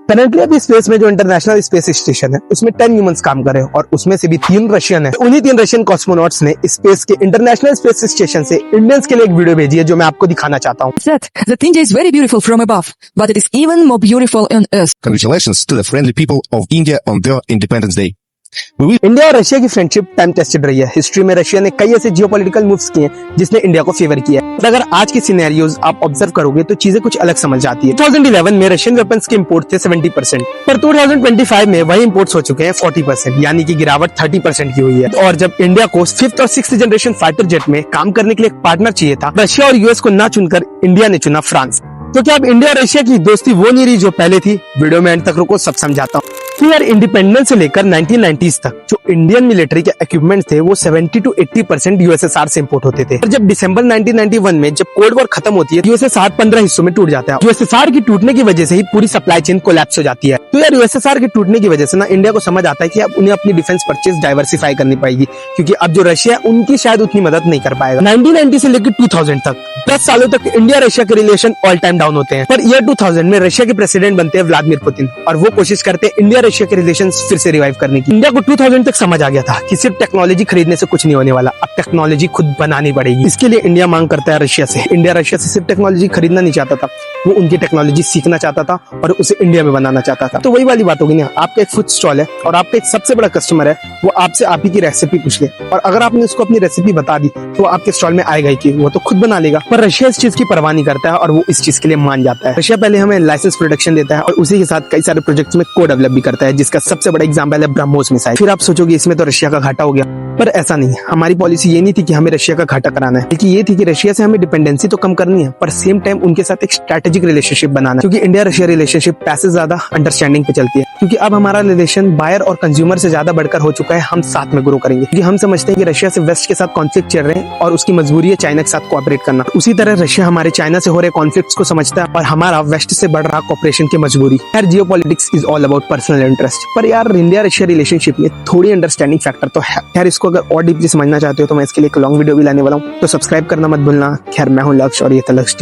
Currently अभी space में जो इंटरनेशनल स्पेस स्टेशन है उसमें 10 ह्यूमंस काम कर रहे हैं और उसमें से भी 3 रशियन है। उन्हीं 3 रशियन कॉस्मोनॉट्स ने स्पेस के इंटरनेशनल स्पेस स्टेशन से इंडियंस के लिए एक वीडियो भेजी है जो मैं आपको दिखाना चाहता हूँ। The thing is very beautiful from above, but it is even more beautiful on Earth. Congratulations to the friendly people of India on their Independence Day. India और रशिया की फ्रेंडशिप टाइम टेस्टेड रही है। History में Russia ने कई ऐसे geopolitical moves किए जिसने इंडिया को फेवर किया है। अगर आज की सिनेरियोज आप ऑब्जर्व करोगे तो चीजें कुछ अलग समझ जाती है। 2011 में रशियन वेपन्स के इंपोर्ट थे 70%, पर 2025 में वही इंपोर्ट्स हो चुके हैं 40%, यानी कि गिरावट 30% की हुई है। और जब इंडिया को 5th और 6th जनरेशन फाइटर जेट में काम करने के लिए एक पार्टनर चाहिए था, रशिया और यूएस को ना चुनकर इंडिया ने चुना फ्रांस। तो क्या अब इंडिया और रशिया की दोस्ती वो नहीं रही जो पहले थी? वीडियो में एंड तक रुको, सब समझाता हूँ। तो यार इंडिपेंडेंस से लेकर 1990s तक जो इंडियन मिलिट्री के इक्विपमेंट थे वो 70 to 80% यूएसएसआर से इंपोर्ट होते थे। और जब दिसंबर 1991 में जब कोल्ड वॉर खत्म होती है, यूएसएसआर 15 हिस्सों में टूट जाता है। यूएसएसआर की टूटने की वजह से ही पूरी सप्लाई चेन कोलैप्स हो जाती है। तो यार यूएसएसआर के टूटने की वजह से ना इंडिया को समझ आता है कि अब उन्हें अपनी डिफेंस परचेज डाइवर्सिफाई करनी पड़ेगी, क्योंकि अब जो रशिया है उनकी शायद उतनी मदद नहीं कर पाएगा। 1990 से लेकर 2000 तक 10 सालों तक इंडिया रशिया के रिलेशन ऑल टाइम डाउन होते हैं। पर ईयर 2000 में रशिया के प्रेसिडेंट बनते हैं व्लादिमीर पुतिन और वो कोशिश करते हैं इंडिया रशिया के रिलेशन फिर से रिवाइव करने की। इंडिया को 2000 तक समझ आ गया था कि सिर्फ टेक्नोलॉजी खरीदने से कुछ नहीं होने वाला, अब टेक्नोलॉजी खुद बनानी पड़ेगी। इसके लिए इंडिया मांग करता है रशिया से। इंडिया रशिया से सिर्फ टेक्नोलॉजी खरीदना नहीं चाहता था, वो उनकी टेक्नोलॉजी सीखना चाहता था और उसे इंडिया में बनाना चाहता था। तो वही वाली बात होगी ना, आपका एक फूड स्टॉल है और आपका एक सबसे बड़ा कस्टमर है, वो आपसे आप ही की रेसिपी पूछ ले और अगर आपने उसको अपनी रेसिपी बता दी तो वो आपके स्टॉल में आएगा ही कि वो तो खुद बना लेगा। पर रशिया इस चीज की परवाह नहीं करता है और वो इस चीज के लिए मान जाता है। रशिया पहले हमें लाइसेंस प्रोडक्शन देता है और उसी के साथ कई सारे प्रोजेक्ट्स में कोड डेवलप भी करता है, जिसका सबसे बड़ा एग्जांपल है ब्रह्मोस मिसाइल। फिर आप सोचोगे इसमें तो रशिया का घाटा हो गया, पर ऐसा नहीं। हमारी पॉलिसी ये नहीं थी कि हमें रशिया का घाटा कराना है, बल्कि ये थी कि रशिया से हमें डिपेंडेंसी तो कम करनी है पर सेम टाइम उनके साथ एक स्ट्रेटेजिक रिलेशनशिप बनाना है, क्योंकि इंडिया रशिया रिलेशनशिप पैसे ज्यादा अंडरस्टैंडिंग पे चलती है। क्योंकि अब हमारा रिलेशन बायर और कंज्यूमर से ज्यादा बढ़कर हो चुका है, हम साथ में ग्रो करेंगे। क्योंकि हम समझते हैं कि रशिया से वेस्ट के साथ कॉन्फ्लिक्ट चल रहे हैं और उसकी मजबूरी है चाइना के साथ कोऑपरेट करना। उसी तरह रशिया हमारे चाइना से हो रहे कॉन्फ्लिक्ट्स को समझता है और हमारा वेस्ट से बढ़ रहा कोऑपरेशन की मजबूरी। यार geopolitics is all about personal interest, पर यार इंडिया रशिया रिलेशनशिप में थोड़ी अंडरस्टैंडिंग फैक्टर तो है। यार इसको अगर और डीपली समझना चाहते हो तो मैं इसके लिए एक लॉन्ग वीडियो भी लाने वाला हूँ, तो सब्सक्राइब करना मत भूलना। खैर मैं हूँ लक्ष्य और ये था लक्ष्य।